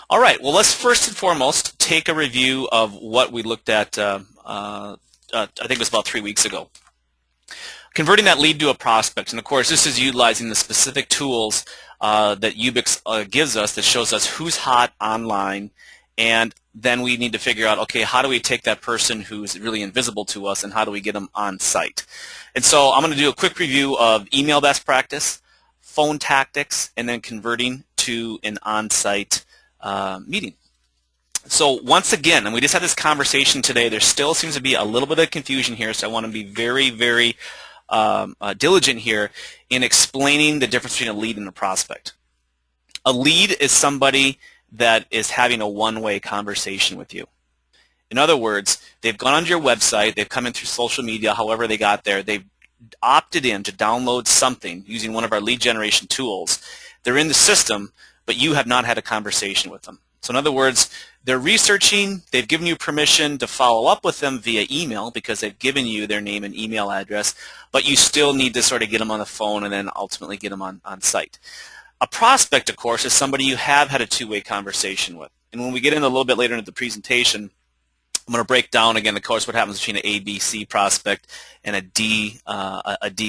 All right, well, let's first and foremost take a review of what we looked at, I think it was about 3 weeks ago. Converting that lead to a prospect, and of course this is utilizing the specific tools that Ubix gives us that shows us who's hot online, and then we need to figure out, okay, how do we take that person who's really invisible to us and how do we get them on site? And so I'm going to do a quick review of email best practice, phone tactics, and then converting to an on-site meeting. So once again, and we just had this conversation today, there still seems to be a little bit of confusion here, so I want to be very, very diligent here in explaining the difference between a lead and a prospect. A lead is somebody that is having a one-way conversation with you. In other words, they've gone onto your website, they've come in through social media, however they got there, they've opted in to download something using one of our lead generation tools. They're in the system, but you have not had a conversation with them. So in other words, they're researching, they've given you permission to follow up with them via email because they've given you their name and email address, but you still need to sort of get them on the phone and then ultimately get them on site. A prospect, of course, is somebody you have had a two-way conversation with. And when we get in a little bit later into the presentation, I'm going to break down again, of course, what happens between an A, B, C prospect and a D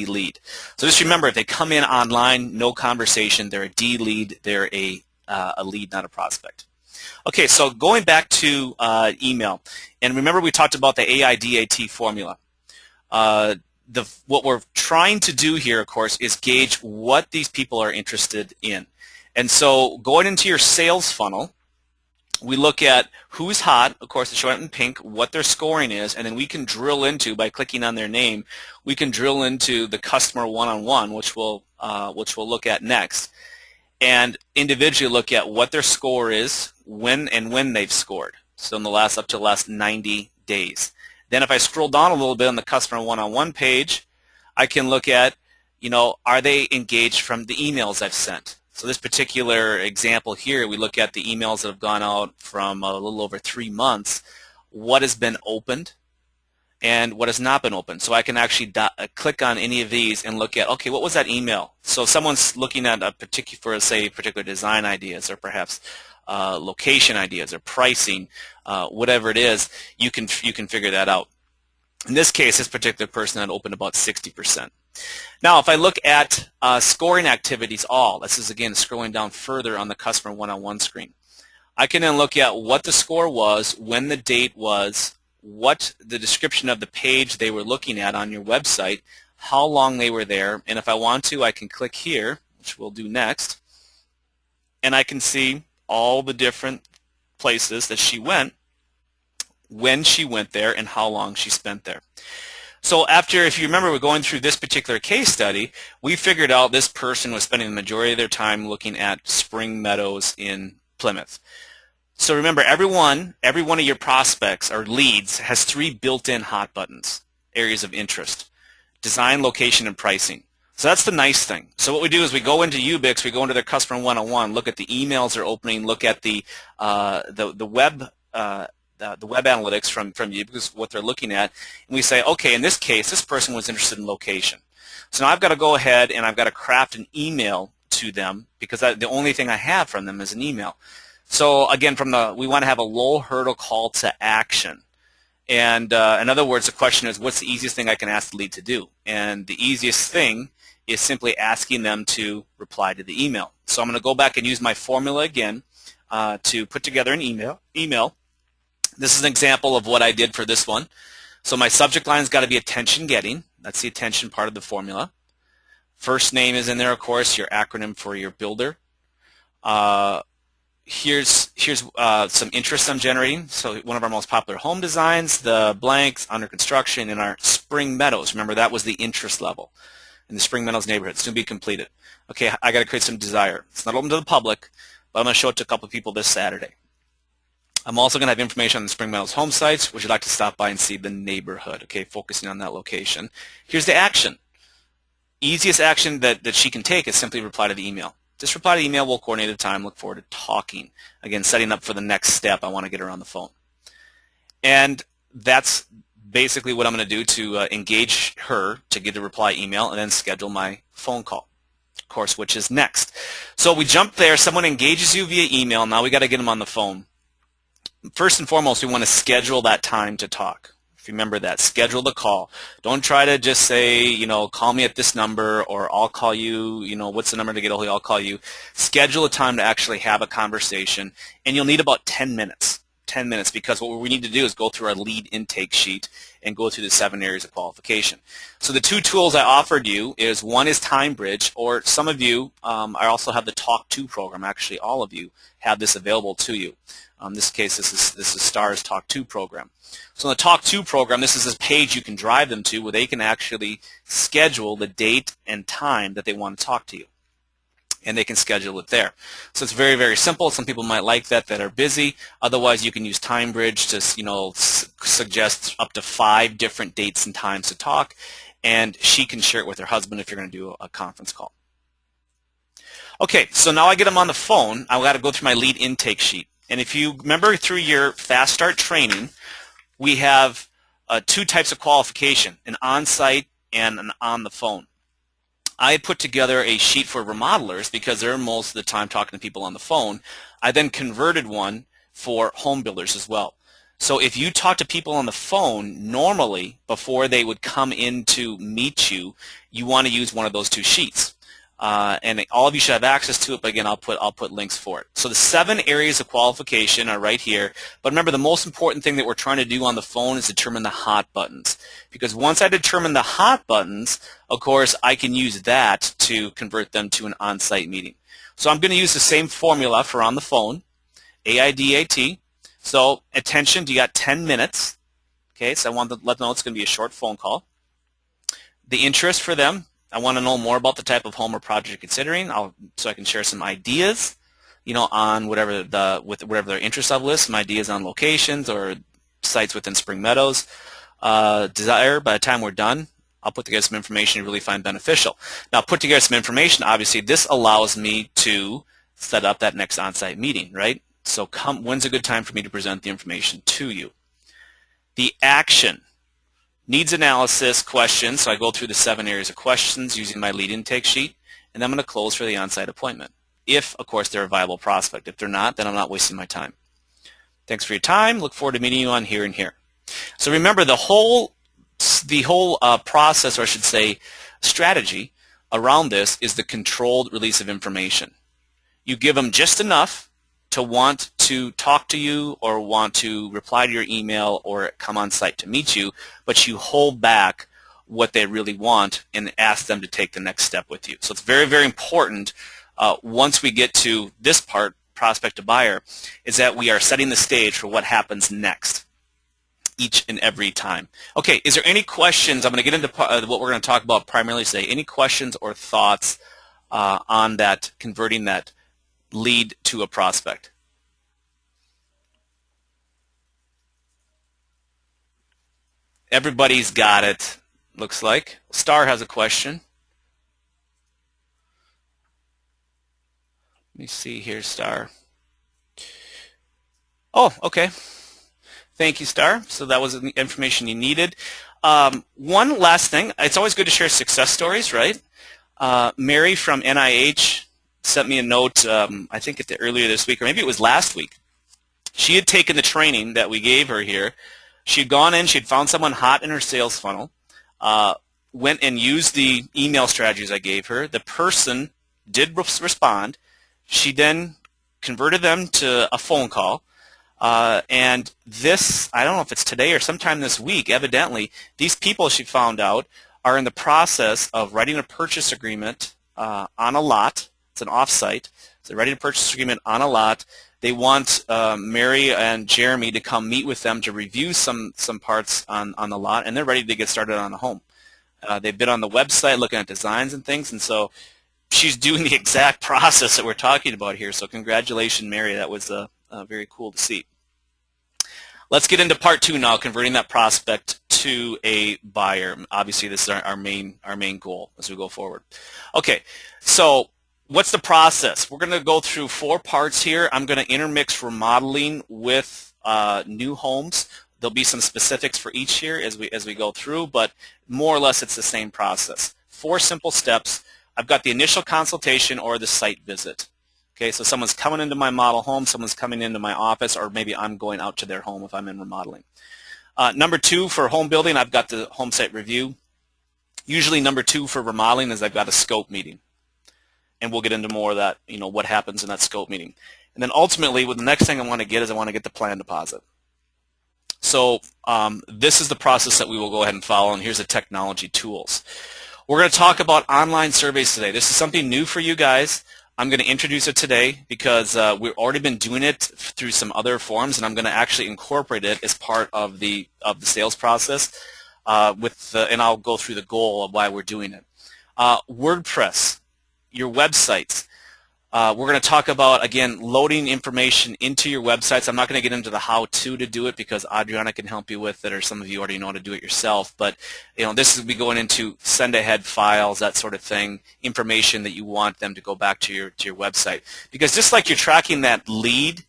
lead. So just remember, if they come in online, no conversation, they're a D lead, they're a lead, not a prospect. Okay, so going back to email, and remember we talked about the AIDAT formula. What we're trying to do here, of course, is gauge what these people are interested in. And so going into your sales funnel, we look at who's hot, of course, it's shown in pink, what their scoring is, and then we can drill into, by clicking on their name, we can drill into the customer one-on-one, which we'll look at next, and individually look at what their score is, when they've scored, so in the last up to the last 90 days. Then if I scroll down a little bit on the customer one-on-one page, I can look at, are they engaged from the emails I've sent? So this particular example here, we look at the emails that have gone out from a little over 3 months, what has been opened and what has not been opened. So I can actually click on any of these and look at, okay, what was that email? So if someone's looking at a particular design ideas or perhaps location ideas or pricing, whatever it is, you can figure that out. In this case, this particular person had opened about 60%. Now, if I look at scoring activities all, this is again scrolling down further on the customer one-on-one screen, I can then look at what the score was, when the date was, what the description of the page they were looking at on your website, how long they were there, and if I want to, I can click here, which we'll do next, and I can see all the different places that she went, when she went there, and how long she spent there. So if you remember, we're going through this particular case study, we figured out this person was spending the majority of their time looking at Spring Meadows in Plymouth. So remember, every one of your prospects or leads has 3 built-in hot buttons, areas of interest: design, location, and pricing. So that's the nice thing. So what we do is we go into Ubix, we go into their customer one-on-one, look at the emails they're opening, look at the web analytics from Ubix, what they're looking at, and we say, okay, in this case, this person was interested in location. So now I've got to go ahead and I've got to craft an email to them because the only thing I have from them is an email. So again, we want to have a low hurdle call to action. And in other words, the question is, what's the easiest thing I can ask the lead to do? And the easiest thing is simply asking them to reply to the email. So I'm going to go back and use my formula again to put together an email. This is an example of what I did for this one. So my subject line's got to be attention getting. That's the attention part of the formula. First name is in there, of course, your acronym for your builder. Here's some interest I'm generating. So one of our most popular home designs, the blanks, under construction in our Spring Meadows. Remember, that was the interest level in the Spring Meadows neighborhood. It's going to be completed. Okay, I got to create some desire. It's not open to the public, but I'm going to show it to a couple of people this Saturday. I'm also going to have information on the Spring Meadows home sites. Would you like to stop by and see the neighborhood? Okay, focusing on that location. Here's the action. Easiest action that she can take is simply reply to the email. Just reply to the email. We'll coordinate a time. Look forward to talking. Again, setting up for the next step. I want to get her on the phone. And that's basically what I'm going to do to engage her to get a reply email and then schedule my phone call. course, which is next. So we jump there. Someone engages you via email. Now we got to get them on the phone. First and foremost, we want to schedule that time to talk. Remember that. Schedule the call. Don't try to just say, call me at this number, or I'll call you, what's the number to get a hold of you? I'll call you. Schedule a time to actually have a conversation, and you'll need about 10 minutes. 10 minutes, because what we need to do is go through our lead intake sheet and go through the 7 areas of qualification. So the 2 tools I offered you is, one is TimeBridge, or some of you, I also have the Talk To program. Actually, all of you have this available to you. In this case, this is STAR's Talk To program. So in the Talk To program, this is a page you can drive them to where they can actually schedule the date and time that they want to talk to you, and they can schedule it there. So it's very, very simple. Some people might like that are busy. Otherwise, you can use TimeBridge to suggest up to 5 different dates and times to talk, and she can share it with her husband if you're going to do a conference call. Okay, so now I get them on the phone. I've got to go through my lead intake sheet. And if you remember through your Fast Start training, we have 2 types of qualification, an on-site and an on the phone. I put together a sheet for remodelers because they're most of the time talking to people on the phone. I then converted one for home builders as well. So if you talk to people on the phone, normally before they would come in to meet you, you want to use one of those 2 sheets. And all of you should have access to it, but again, I'll put links for it. So the 7 areas of qualification are right here. But remember, the most important thing that we're trying to do on the phone is determine the hot buttons. Because once I determine the hot buttons, of course, I can use that to convert them to an on-site meeting. So I'm going to use the same formula for on the phone, AIDAT. So attention, you got 10 minutes. Okay, so I want to let them know it's going to be a short phone call. The interest for them, I want to know more about the type of home or project you're considering, so I can share some ideas, on whatever their interest level is, some ideas on locations or sites within Spring Meadows. Desire, by the time we're done, I'll put together some information you really find beneficial. Now, put together some information, obviously, this allows me to set up that next on-site meeting, right? So when's a good time for me to present the information to you? The action. Needs analysis, questions, so I go through the 7 areas of questions using my lead intake sheet, and then I'm going to close for the on-site appointment. If, of course, they're a viable prospect. If they're not, then I'm not wasting my time. Thanks for your time. Look forward to meeting you on here and here. So remember, the whole process, or I should say strategy, around this is the controlled release of information. You give them just enough to want to talk to you or want to reply to your email or come on site to meet you, but you hold back what they really want and ask them to take the next step with you. So it's very, very important once we get to this part, prospect to buyer, is that we are setting the stage for what happens next each and every time. Okay, is there any questions? I'm going to get into what we're going to talk about primarily today. Any questions or thoughts on that, converting that lead to a prospect? Everybody's got it, looks like. Star has a question. Let me see here, Star. Oh, okay. Thank you, Star. So that was the information you needed. One last thing. It's always good to share success stories, right? Mary from NIH sent me a note, I think earlier this week, or maybe it was last week. She had taken the training that we gave her here. She had gone in, she had found someone hot in her sales funnel, went and used the email strategies I gave her. The person did respond. She then converted them to a phone call. And this, I don't know if it's today or sometime this week, evidently, these people, she found out, are in the process of writing a purchase agreement on a lot. It's an off-site. So they're writing a purchase agreement on a lot. They want Mary and Jeremy to come meet with them to review some parts on the lot, and they're ready to get started on the home. They've been on the website looking at designs and things, and so she's doing the exact process that we're talking about here. So congratulations, Mary. That was very cool to see. Let's get into part 2 now, converting that prospect to a buyer. Obviously, this is our main goal as we go forward. Okay, so what's the process? We're going to go through 4 parts here. I'm going to intermix remodeling with new homes. There'll be some specifics for each here as we go through, but more or less it's the same process. 4 simple steps. I've got the initial consultation or the site visit. Okay, so someone's coming into my model home, someone's coming into my office, or maybe I'm going out to their home if I'm in remodeling. Number 2 for home building, I've got the home site review. Usually number 2 for remodeling is I've got a scope meeting. And we'll get into more of that, what happens in that scope meeting. And then ultimately, the next thing I want to get is I want to get the plan deposit. So this is the process that we will go ahead and follow, and here's the technology tools. We're going to talk about online surveys today. This is something new for you guys. I'm going to introduce it today because we've already been doing it through some other forms, and I'm going to actually incorporate it as part of the sales process. And I'll go through the goal of why we're doing it. WordPress, your websites. We're going to talk about, again, loading information into your websites. I'm not going to get into the how-to to do it because Adriana can help you with it, or some of you already know how to do it yourself. But this will be going into send-ahead files, that sort of thing, information that you want them to go back to your website. Because just like you're tracking that lead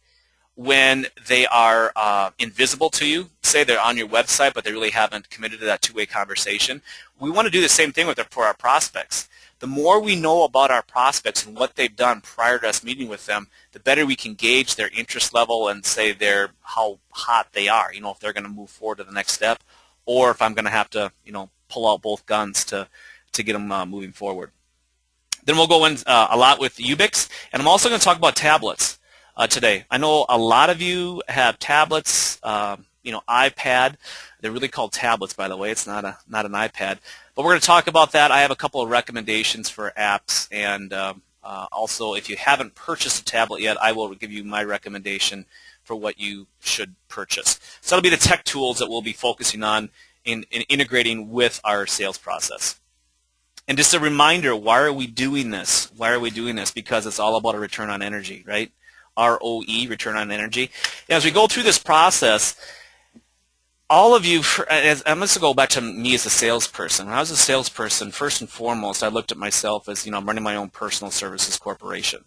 when they are invisible to you, say they're on your website but they really haven't committed to that two-way conversation, we want to do the same thing for our prospects. The more we know about our prospects and what they've done prior to us meeting with them, the better we can gauge their interest level and say how hot they are, if they're going to move forward to the next step, or if I'm going to have to, pull out both guns to get them moving forward. Then we'll go in a lot with Ubix, and I'm also going to talk about tablets today. I know a lot of you have tablets, iPad. They're really called tablets, by the way. It's not an iPad. But we're going to talk about that. I have a couple of recommendations for apps, and also if you haven't purchased a tablet yet, I will give you my recommendation for what you should purchase. So that'll be the tech tools that we'll be focusing on in integrating with our sales process. And just a reminder, why are we doing this? Why are we doing this? Because it's all about a return on energy, right? ROE, return on energy. And as we go through this process, all of you, I'm going to go back to me as a salesperson. When I was a salesperson, first and foremost, I looked at myself as, I'm running my own personal services corporation.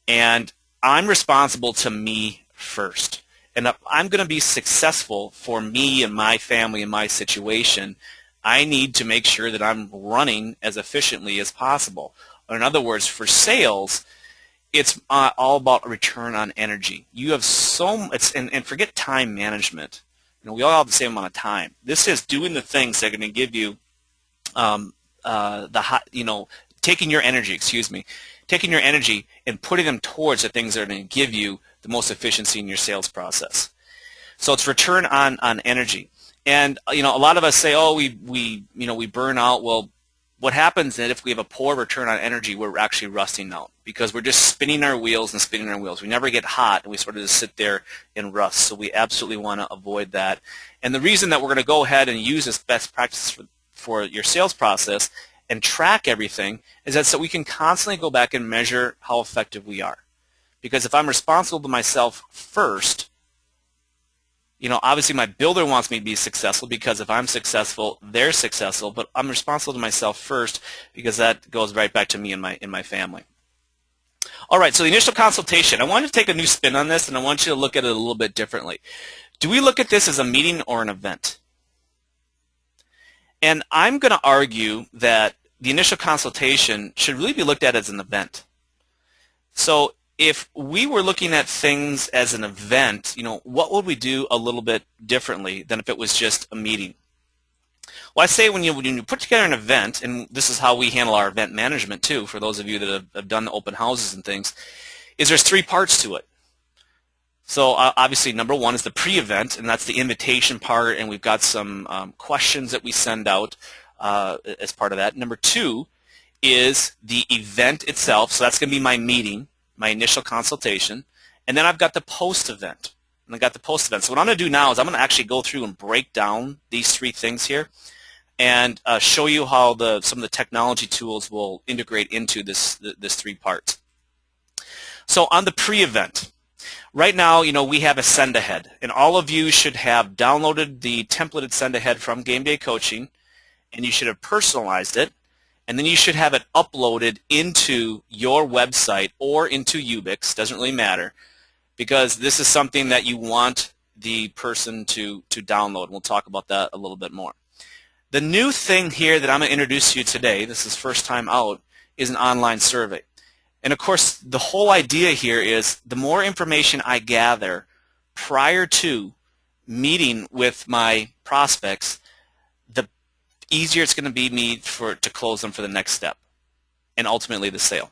And I'm responsible to me first. And if I'm going to be successful for me and my family and my situation, I need to make sure that I'm running as efficiently as possible. Or in other words, for sales, it's all about return on energy. You have and forget time management. We all have the same amount of time. This is doing the things that are going to give you taking your energy and putting them towards the things that are going to give you the most efficiency in your sales process. So it's return on energy. And a lot of us say, oh, we burn out. Well, what happens is if we have a poor return on energy, we're actually rusting out because we're just spinning our wheels and spinning our wheels. We never get hot, and we sort of just sit there and rust. So we absolutely want to avoid that. And the reason that we're going to go ahead and use this best practice for your sales process and track everything is that so we can constantly go back and measure how effective we are. Because if I'm responsible to myself first, obviously my builder wants me to be successful because if I'm successful, they're successful, but I'm responsible to myself first because that goes right back to me and my family. All right, so the initial consultation. I want to take a new spin on this, and I want you to look at it a little bit differently. Do we look at this as a meeting or an event? And I'm going to argue that the initial consultation should really be looked at as an event. So if we were looking at things as an event, what would we do a little bit differently than if it was just a meeting? Well, I say when you put together an event, and this is how we handle our event management too, for those of you that have done the open houses and things, is there's 3 parts to it. So obviously number 1 is the pre-event, and that's the invitation part, and we've got some questions that we send out as part of that. Number 2 is the event itself, so that's going to be my meeting, my initial consultation, and then I've got the post-event. And I got the post-event. So what I'm going to do now is I'm going to actually go through and break down these 3 things here and show you how some of the technology tools will integrate into this 3 parts. So on the pre-event, right now, we have a send-ahead, and all of you should have downloaded the templated send-ahead from Game Day Coaching, and you should have personalized it. And then you should have it uploaded into your website or into Ubix, doesn't really matter, because this is something that you want the person to download. We'll talk about that a little bit more. The new thing here that I'm going to introduce to you today, this is first time out, is an online survey. And of course, the whole idea here is the more information I gather prior to meeting with my prospects, the easier it's going to be to close them for the next step and ultimately the sale.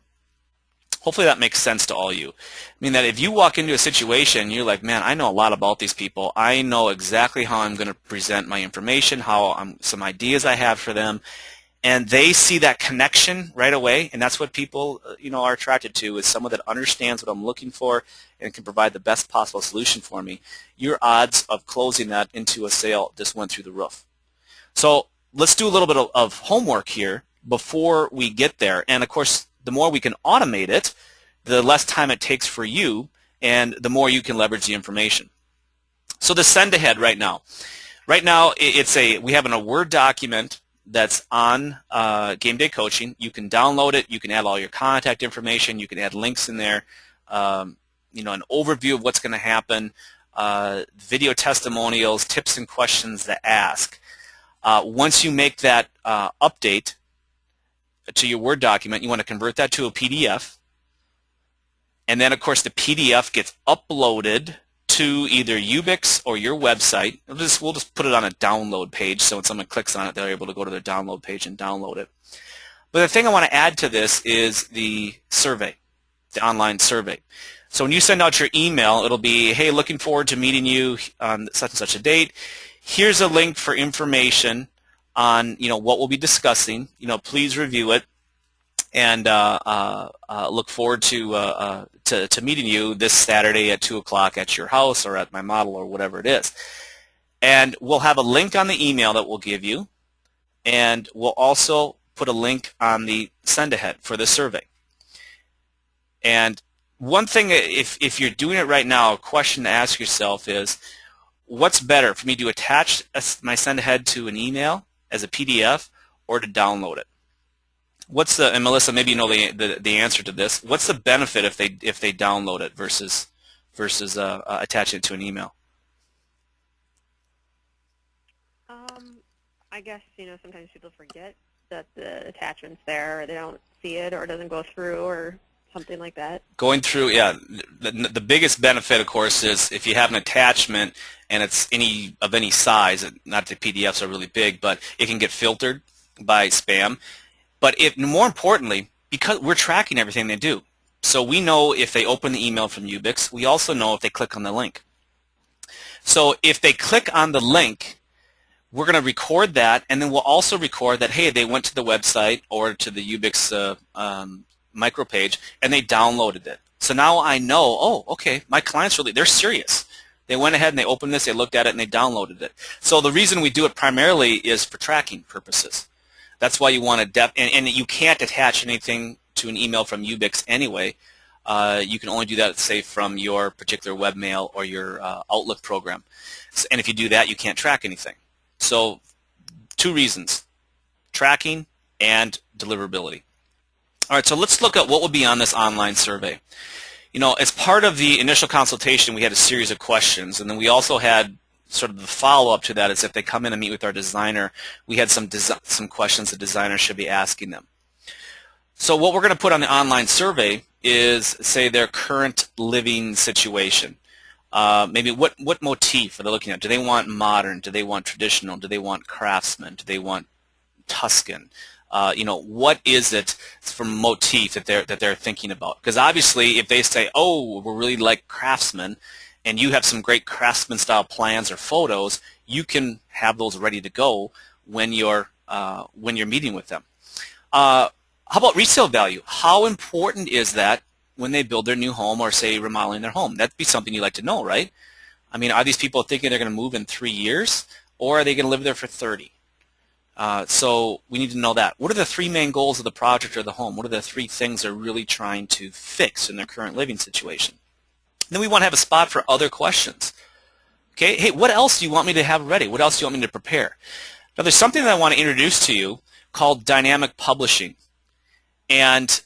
Hopefully that makes sense to all you. I mean that if you walk into a situation, you're like, man, I know a lot about these people. I know exactly how I'm going to present my information, some ideas I have for them, and they see that connection right away, and that's what people are attracted to, is someone that understands what I'm looking for and can provide the best possible solution for me. Your odds of closing that into a sale just went through the roof. So let's do a little bit of homework here before we get there. And of course, the more we can automate it, the less time it takes for you, and the more you can leverage the information. So the send ahead right now. Right now, we have a Word document that's on Game Day Coaching. You can download it. You can add all your contact information. You can add links in there. An overview of what's going to happen, video testimonials, tips and questions to ask. Once you make that update to your Word document, you want to convert that to a PDF. And then, of course, the PDF gets uploaded to either Ubix or your website. We'll just put it on a download page, so when someone clicks on it, they're able to go to their download page and download it. But the thing I want to add to this is the survey, the online survey. So when you send out your email, it'll be, hey, looking forward to meeting you on such and such a date. Here's a link for information on what we'll be discussing. Please review it, and look forward to meeting you this Saturday at 2 o'clock at your house or at my model or whatever it is. And we'll have a link on the email that we'll give you, and we'll also put a link on the send ahead for the survey. And one thing, if you're doing it right now, a question to ask yourself is, what's better for me to attach my send ahead to an email as a PDF or to download it? And Melissa, maybe you know the answer to this. What's the benefit if they download it versus attaching it to an email? I guess sometimes people forget that the attachment's there, or they don't see it, or it doesn't go through, or something like that. Going through, yeah. The biggest benefit, of course, is if you have an attachment and it's of any size. Not that PDFs are really big, but it can get filtered by spam. But more importantly, because we're tracking everything they do. So we know if they open the email from Ubix. We also know if they click on the link. So if they click on the link, we're going to record that, and then we'll also record that, hey, they went to the website or to the Ubix micro page, and they downloaded it. So now I know, oh, okay, my clients they're serious. They went ahead and they opened this, they looked at it, and they downloaded it. So the reason we do it primarily is for tracking purposes. That's why you want to and you can't attach anything to an email from Ubix anyway. You can only do that, say, from your particular webmail or your Outlook program. And if you do that, you can't track anything. So 2 reasons, tracking and deliverability. All right, so let's look at what would be on this online survey. As part of the initial consultation, we had a series of questions, and then we also had sort of the follow-up to that is if they come in and meet with our designer, we had some questions the designer should be asking them. So what we're going to put on the online survey is, say, their current living situation. Maybe what motif are they looking at? Do they want modern? Do they want traditional? Do they want craftsman? Do they want Tuscan? What is it from motif that they're thinking about? Because obviously, if they say, "Oh, we really like craftsman," and you have some great craftsman style plans or photos, you can have those ready to go when you're meeting with them. How about resale value? How important is that when they build their new home or, say, remodeling their home? That'd be something you'd like to know, right? I mean, are these people thinking they're going to move in 3 years, or are they going to live there for 30? So we need to know that. What are the 3 main goals of the project or the home? What are the 3 things they're really trying to fix in their current living situation? Then we want to have a spot for other questions. Okay, hey, what else do you want me to have ready? What else do you want me to prepare? Now, there's something that I want to introduce to you called dynamic publishing. And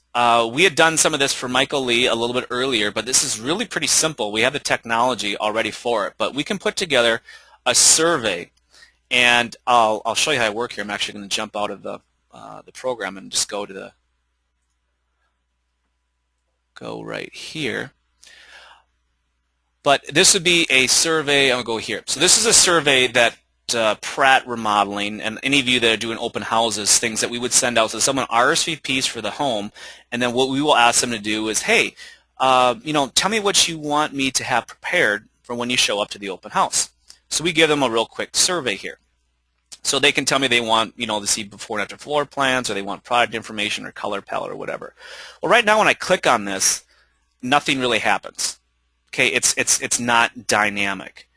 we had done some of this for Michael Lee a little bit earlier, but this is really pretty simple. We have the technology already for it, but we can put together a survey, and I'll show you how I work here. I'm actually going to jump out of the program and just go to go right here. But this would be a survey. I'll go here. So this is a survey that Pratt Remodeling and any of you that are doing open houses, things that we would send out to someone, RSVPs for the home, and then what we will ask them to do is, hey, tell me what you want me to have prepared for when you show up to the open house. So we give them a real quick survey here. So they can tell me they want, to see before and after floor plans, or they want product information or color palette or whatever. Well, right now when I click on this, nothing really happens. Okay, it's not dynamic.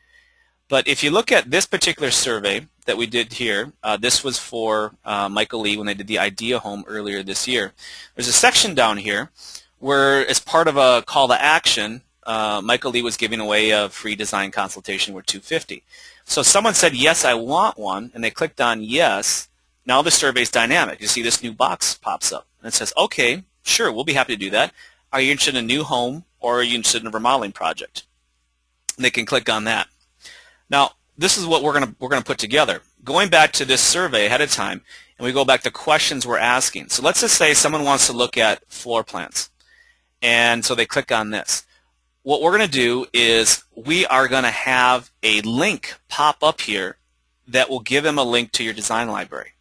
But if you look at this particular survey that we did here, this was for Michael Lee when they did the IDEA home earlier this year. There's a section down here where, as part of a call to action, Michael Lee was giving away a free design consultation worth $250. So someone said, yes, I want one, and they clicked on yes. Now the survey is dynamic. You see this new box pops up, and it says, okay, sure, we'll be happy to do that. Are you interested in a new home, or are you interested in a remodeling project? And they can click on that. Now, this is what we're gonna put together. Going back to this survey ahead of time, and we go back to questions we're asking. So let's just say someone wants to look at floor plans, and so they click on this. What we're going to do is we are going to have a link pop up here that will give them a link to your design library,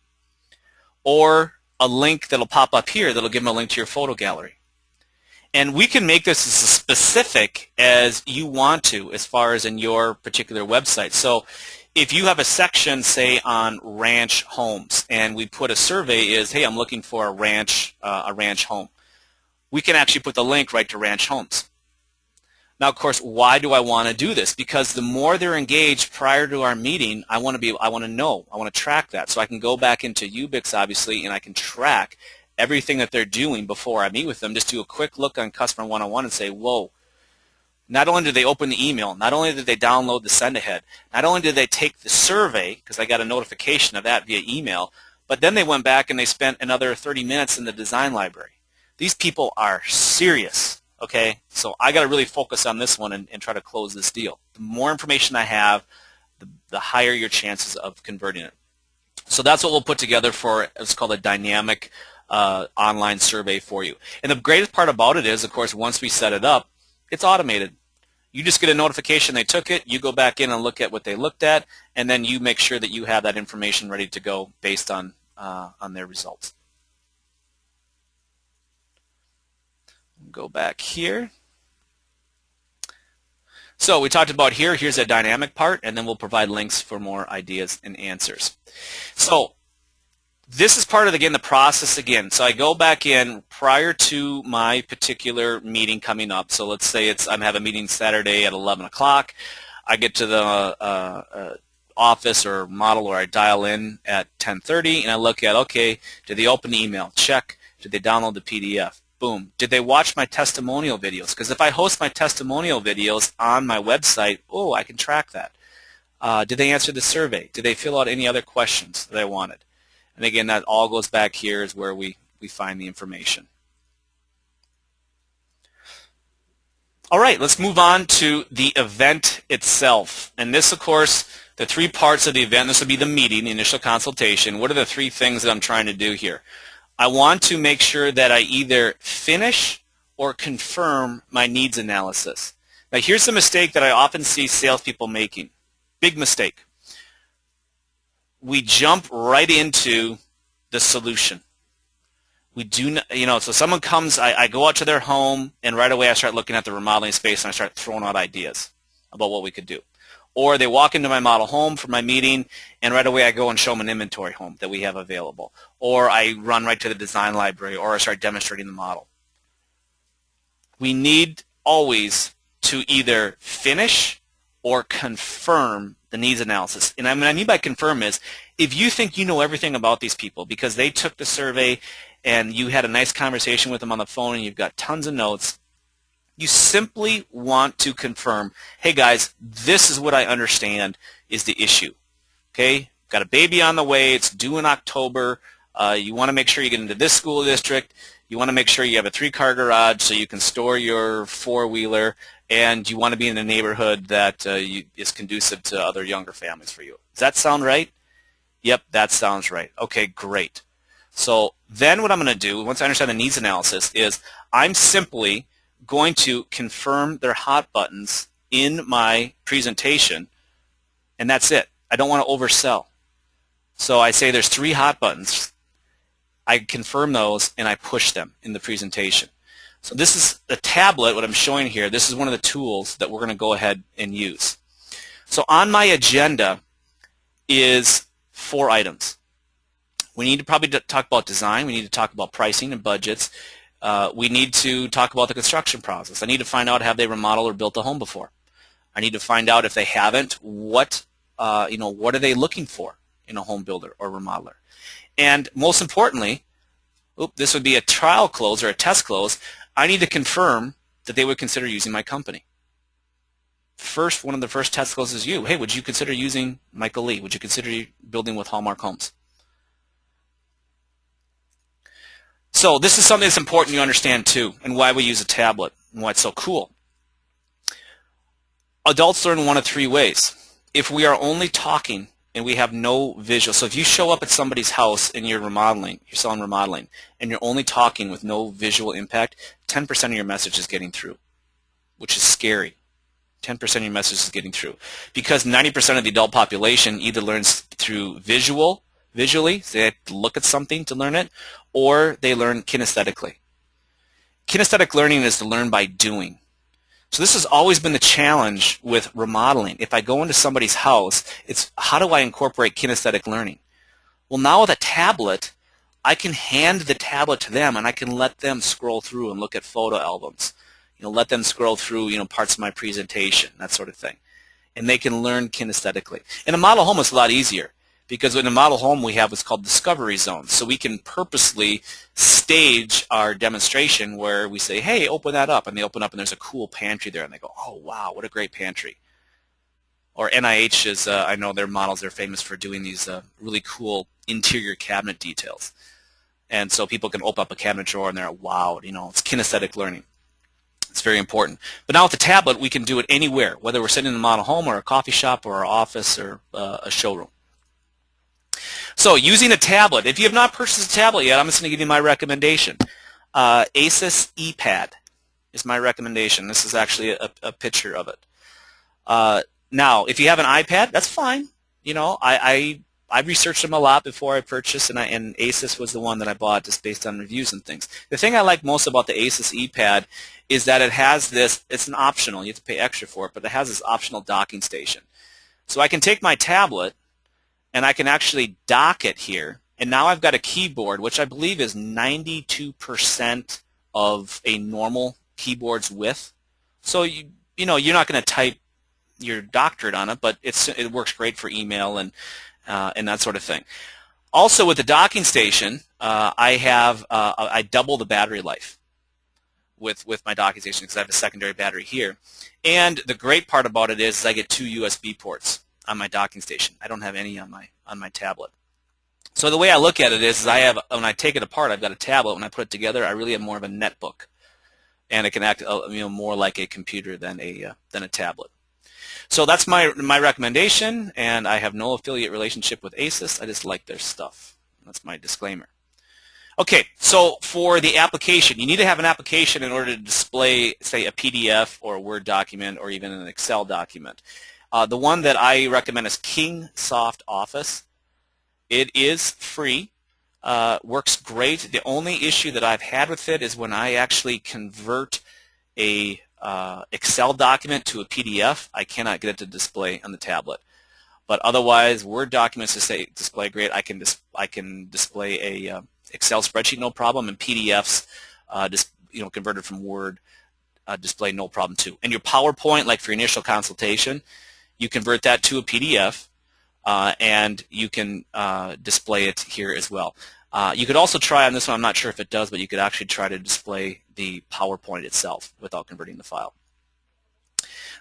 or a link that'll pop up here that'll give them a link to your photo gallery. And we can make this as specific as you want to as far as in your particular website. So if you have a section, say, on ranch homes, and we put a survey is, hey, I'm looking for a ranch home, we can actually put the link right to ranch homes. Now, of course, why do I want to do this? Because the more they're engaged prior to our meeting, I want to know, I want to track that. So I can go back into Ubix, obviously, and I can track everything that they're doing before I meet with them. Just do a quick look on Customer 101 and say, whoa, not only did they open the email, not only did they download the send ahead, not only did they take the survey, because I got a notification of that via email, but then they went back and they spent another 30 minutes in the design library. These people are serious. Okay, so I got to really focus on this one and try to close this deal. The more information I have, the higher your chances of converting it. So that's what we'll put together for, it's called a dynamic online survey for you. And the greatest part about it is, of course, once we set it up, it's automated. You just get a notification they took it, you go back in and look at what they looked at, and then you make sure that you have that information ready to go based on their results. Go back here. So we talked about here's a dynamic part, and then we'll provide links for more ideas and answers. So this is part of, again, the process again. So I go back in prior to my particular meeting coming up. So let's say I'm having a meeting Saturday at 11 o'clock. I get to the office or model, or I dial in at 10:30, and I look at, okay, did they open the email? Check. Did they download the PDF? Boom. Did they watch my testimonial videos? Because if I host my testimonial videos on my website, oh, I can track that. Did they answer the survey? Did they fill out any other questions that I wanted? And again, that all goes back here is where we find the information. All right, let's move on to the event itself. And this, of course, the three parts of the event, this will be the meeting, the initial consultation. What are the three things that I'm trying to do here? I want to make sure that I either finish or confirm my needs analysis. Now, here's the mistake that I often see salespeople making. Big mistake. We jump right into the solution. We do not, so someone comes, I go out to their home, and right away I start looking at the remodeling space and I start throwing out ideas about what we could do. Or they walk into my model home for my meeting, and right away I go and show them an inventory home that we have available. Or I run right to the design library, or I start demonstrating the model. We need always to either finish or confirm the needs analysis. And what I mean by confirm is, if you think you know everything about these people because they took the survey and you had a nice conversation with them on the phone and you've got tons of notes, you simply want to confirm, hey guys, this is what I understand is the issue. Okay, got a baby on the way, it's due in October, you want to make sure you get into this school district, you want to make sure you have a 3-car garage so you can store your 4-wheeler, and you want to be in a neighborhood that is conducive to other younger families for you. Does that sound right? Yep, that sounds right. Okay, great. So then what I'm going to do, once I understand the needs analysis, is I'm simply going to confirm their hot buttons in my presentation, and that's it. I don't want to oversell. So I say there's 3 hot buttons. I confirm those and I push them in the presentation. So this is the tablet, what I'm showing here. This is one of the tools that we're going to go ahead and use. So on my agenda is 4 items. We need to probably talk about design. We need to talk about pricing and budgets. We need to talk about the construction process. I need to find out, have they remodeled or built a home before? I need to find out, if they haven't, what are they looking for in a home builder or remodeler? And most importantly, this would be a trial close or a test close. I need to confirm that they would consider using my company. One of the first test closes is you. Hey, would you consider using Michael Lee? Would you consider building with Hallmark Homes? So this is something that's important you understand too, and why we use a tablet and why it's so cool. Adults learn one of 3 ways. If we are only talking and we have no visual, so if you show up at somebody's house and you're selling remodeling, and you're only talking with no visual impact, 10% of your message is getting through, which is scary. 10% of your message is getting through, because 90% of the adult population either learns through visually, so they have to look at something to learn it, or they learn kinesthetically. Kinesthetic learning is to learn by doing. So this has always been the challenge with remodeling. If I go into somebody's house, it's how do I incorporate kinesthetic learning? Well, now with a tablet, I can hand the tablet to them and I can let them scroll through and look at photo albums. Let them scroll through, parts of my presentation, that sort of thing. And they can learn kinesthetically. In a model home, it's a lot easier, because in a model home we have what's called discovery zones. So we can purposely stage our demonstration where we say, hey, open that up, and they open up and there's a cool pantry there, and they go, oh wow, what a great pantry. Or NIH is, I know their models, they're famous for doing these really cool interior cabinet details. And so people can open up a cabinet drawer and they're wowed, it's kinesthetic learning. It's very important. But now with the tablet, we can do it anywhere, whether we're sitting in a model home or a coffee shop or our office or a showroom. So using a tablet, if you have not purchased a tablet yet, I'm just going to give you my recommendation. Asus ePad is my recommendation. This is actually a picture of it. Now, if you have an iPad, that's fine. I researched them a lot before I purchased, and Asus was the one that I bought just based on reviews and things. The thing I like most about the Asus ePad is that it has this, it's an optional, you have to pay extra for it, but it has this optional docking station. So I can take my tablet and I can actually dock it here, and now I've got a keyboard, which I believe is 92% of a normal keyboard's width. So you're not going to type your doctorate on it, but it works great for email and that sort of thing. Also, with the docking station, I double the battery life with my docking station, because I have a secondary battery here. And the great part about it is I get 2 USB ports on my docking station. I don't have any on my tablet. So the way I look at it is when I take it apart, I've got a tablet. When I put it together, I really have more of a netbook, and it can act more like a computer than a tablet. So that's my recommendation, and I have no affiliate relationship with Asus. I just like their stuff. That's my disclaimer. Okay, so for the application, you need to have an application in order to display, say, a PDF or a Word document or even an Excel document. The one that I recommend is Kingsoft Office. It is free, works great. The only issue that I've had with it is when I actually convert a Excel document to a PDF, I cannot get it to display on the tablet. But otherwise, Word documents display great. I can display a Excel spreadsheet no problem, and PDFs converted from Word display no problem too. And your PowerPoint, like for your initial consultation, you convert that to a PDF, and you can display it here as well. You could also try on this one, I'm not sure if it does, but you could actually try to display the PowerPoint itself without converting the file.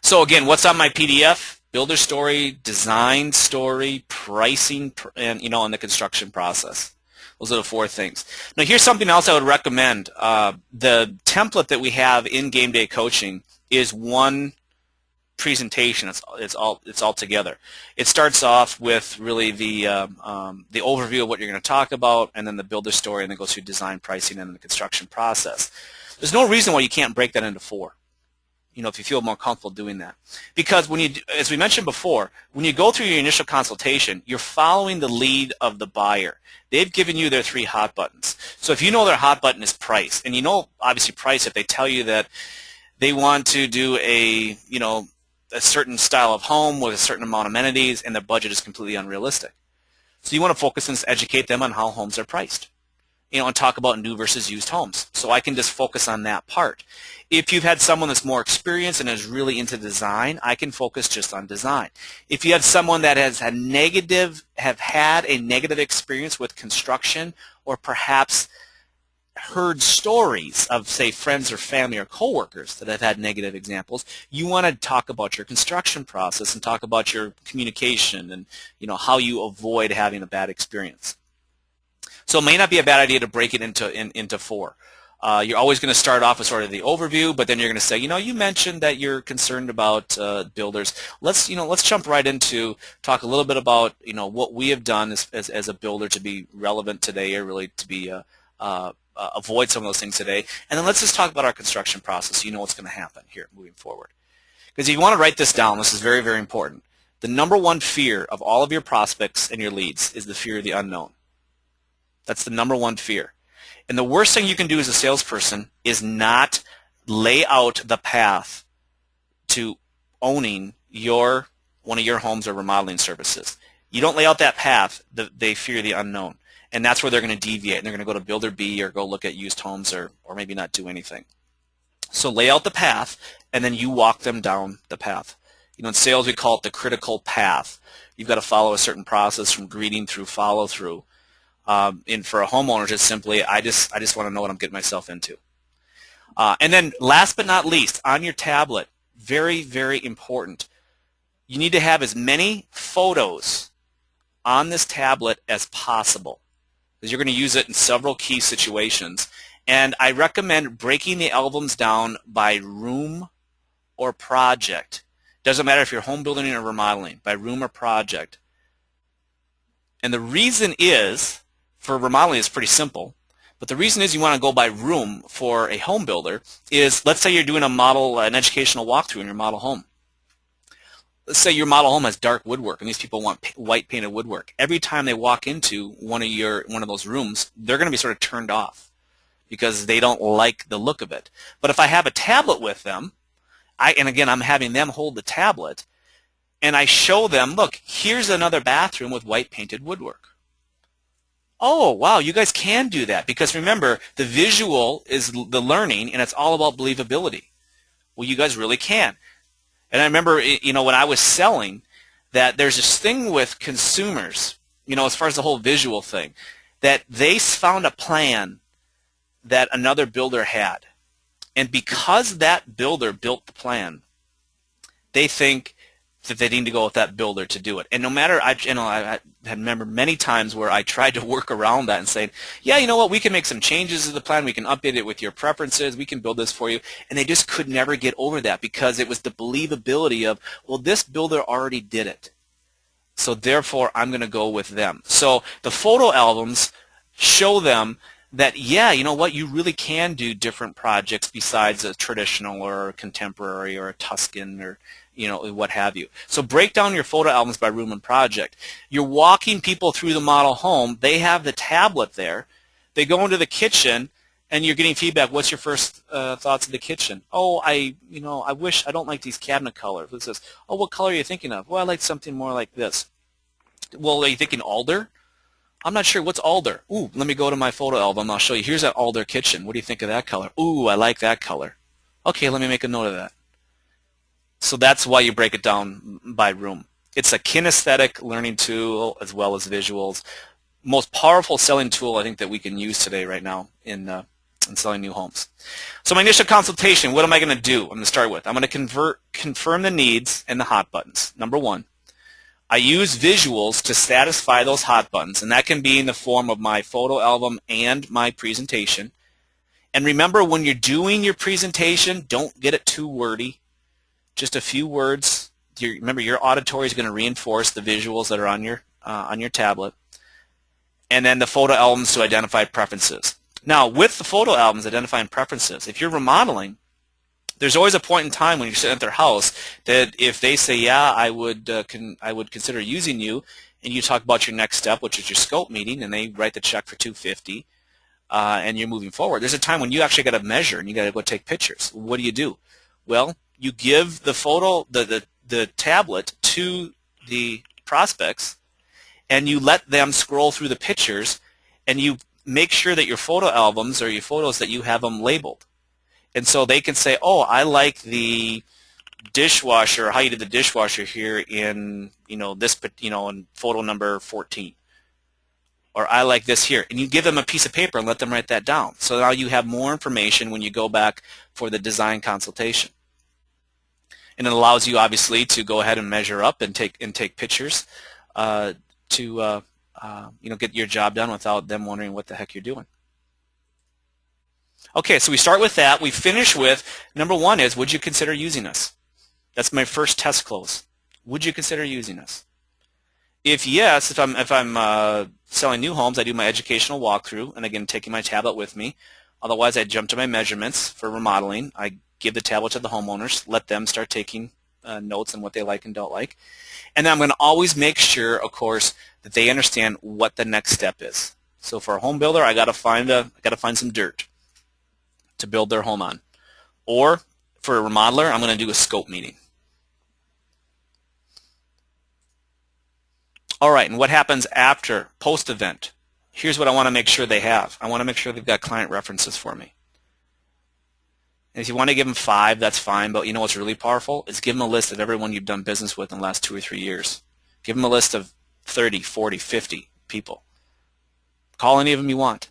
So again, what's on my PDF? Builder story, design story, pricing, and and the construction process. Those are the 4 things. Now here's something else I would recommend. The template that we have in Game Day Coaching is one presentation. It's all together. It starts off with really the overview of what you're going to talk about, and then the builder story, and then goes through design, pricing, and the construction process. There's no reason why you can't break that into 4. If you feel more comfortable doing that. Because when you, as we mentioned before, when you go through your initial consultation, you're following the lead of the buyer. They've given you their 3 hot buttons. So if you know their hot button is price, and you know obviously price if they tell you that they want to do a certain style of home with a certain amount of amenities and their budget is completely unrealistic. So you want to focus and educate them on how homes are priced. And talk about new versus used homes. So I can just focus on that part. If you've had someone that's more experienced and is really into design, I can focus just on design. If you have someone that have had a negative experience with construction, or perhaps heard stories of, say, friends or family or coworkers that have had negative examples, you want to talk about your construction process and talk about your communication and how you avoid having a bad experience. So it may not be a bad idea to break it into 4. You're always going to start off with sort of the overview, but then you're going to say, you mentioned that you're concerned about builders. Let's jump right into talk a little bit about what we have done as a builder to be relevant today, or really to be avoid some of those things today. And then let's just talk about our construction process. So you know what's going to happen here moving forward. Because if you want to write this down, this is very, very important. The number one fear of all of your prospects and your leads is the fear of the unknown. That's the number one fear. And the worst thing you can do as a salesperson is not lay out the path to owning one of your homes or remodeling services. You don't lay out that path, they fear the unknown. And that's where they're going to deviate, and they're going to go to builder B or go look at used homes or maybe not do anything. So lay out the path, and then you walk them down the path. In sales, we call it the critical path. You've got to follow a certain process from greeting through follow-through. And for a homeowner, just simply, I just want to know what I'm getting myself into. And then last but not least, on your tablet, very, very important, you need to have as many photos on this tablet as possible, because you're going to use it in several key situations. And I recommend breaking the albums down by room or project. Doesn't matter if you're home building or remodeling, by room or project. And the reason is, for remodeling, it's pretty simple. But the reason is you want to go by room for a home builder is, let's say you're doing an educational walkthrough in your model home. Let's say your model home has dark woodwork, and these people want white painted woodwork. Every time they walk into one of those rooms, they're going to be sort of turned off because they don't like the look of it. But if I have a tablet with them, and again, I'm having them hold the tablet, and I show them, look, here's another bathroom with white painted woodwork. Oh, wow, you guys can do that, because remember, the visual is the learning, and it's all about believability. Well, you guys really can. And I remember, when I was selling, that there's this thing with consumers, as far as the whole visual thing, that they found a plan that another builder had. And because that builder built the plan, they think that they need to go with that builder to do it. And no matter, I remember many times where I tried to work around that and say, yeah, you know what, we can make some changes to the plan, we can update it with your preferences, we can build this for you. And they just could never get over that, because it was the believability of, well, this builder already did it, so therefore I'm going to go with them. So the photo albums show them that, yeah, you know what, you really can do different projects besides a traditional or a contemporary or a Tuscan or what have you. So break down your photo albums by room and project. You're walking people through the model home. They have the tablet there. They go into the kitchen, and you're getting feedback. What's your first thoughts of the kitchen? Oh, I don't like these cabinet colors. It says, oh, what color are you thinking of? Well, I like something more like this. Well, are you thinking alder? I'm not sure. What's alder? Ooh, let me go to my photo album. I'll show you. Here's that alder kitchen. What do you think of that color? Ooh, I like that color. Okay, let me make a note of that. So that's why you break it down by room. It's a kinesthetic learning tool as well as visuals. Most powerful selling tool I think that we can use today right now in selling new homes. So my initial consultation, what am I going to do? I'm going to start with, I'm going to confirm the needs and the hot buttons. Number one, I use visuals to satisfy those hot buttons, and that can be in the form of my photo album and my presentation. And remember, when you're doing your presentation, don't get it too wordy. Just a few words. Remember, your auditory is going to reinforce the visuals that are on your tablet. And then the photo albums to identify preferences. Now, with the photo albums, identifying preferences, if you're remodeling, there's always a point in time when you're sitting at their house that if they say, yeah, I would consider using you, and you talk about your next step, which is your scope meeting, and they write the check for $250, and you're moving forward. There's a time when you actually got to measure and you got to go take pictures. What do? Well, you give the photo, the tablet to the prospects, and you let them scroll through the pictures, and you make sure that your photo albums or your photos that you have them labeled. And so they can say, oh, I like the dishwasher, or how you did the dishwasher here in, this, in photo number 14. Or I like this here. And you give them a piece of paper and let them write that down. So now you have more information when you go back for the design consultation. And it allows you, obviously, to go ahead and measure up and take pictures to get your job done without them wondering what the heck you're doing. Okay, so we start with that. We finish with number one is, would you consider using us? That's my first test close. Would you consider using us? If yes, if I'm selling new homes, I do my educational walkthrough, and again, taking my tablet with me. Otherwise, I jump to my measurements for remodeling. I give the tablet to the homeowners, let them start taking notes on what they like and don't like. And then I'm going to always make sure, of course, that they understand what the next step is. So for a home builder, I got to find some dirt to build their home on. Or for a remodeler, I'm going to do a scope meeting. All right, and what happens after, post-event? Here's what I want to make sure they have. I want to make sure they've got client references for me. And if you want to give them 5, that's fine, but you know what's really powerful? Is give them a list of everyone you've done business with in the last 2 or 3 years. Give them a list of 30, 40, 50 people. Call any of them you want.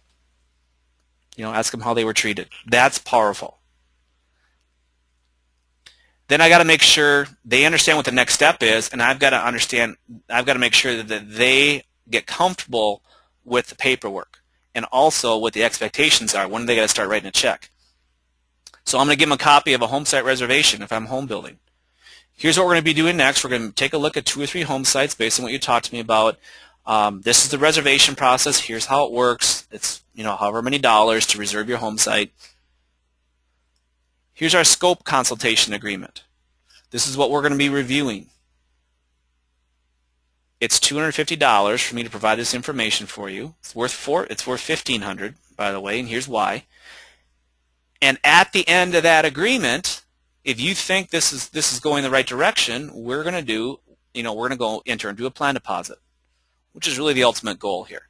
Ask them how they were treated. That's powerful. Then I got to make sure they understand what the next step is, and I've got to make sure that they get comfortable with the paperwork and also what the expectations are. When do they got to start writing a check? So I'm going to give them a copy of a home site reservation if I'm home building. Here's what we're going to be doing next. We're going to take a look at 2 or 3 home sites based on what you talked to me about. This is the reservation process. Here's how it works. It's however many dollars to reserve your home site. Here's our scope consultation agreement. This is what we're going to be reviewing. It's $250 for me to provide this information for you. It's worth $1,500, by the way, and here's why. And at the end of that agreement, if you think this is going the right direction, we're going to go enter and do a plan deposit, which is really the ultimate goal here.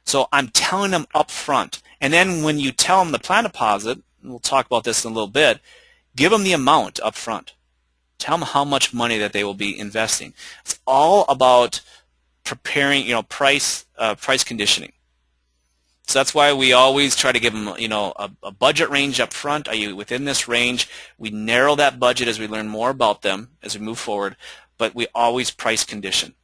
So I'm telling them up front. And then when you tell them the plan deposit, and we'll talk about this in a little bit, give them the amount up front. Tell them how much money that they will be investing. It's all about preparing, price conditioning. So that's why we always try to give them, a budget range up front. Are you within this range? We narrow that budget as we learn more about them as we move forward, but we always price condition.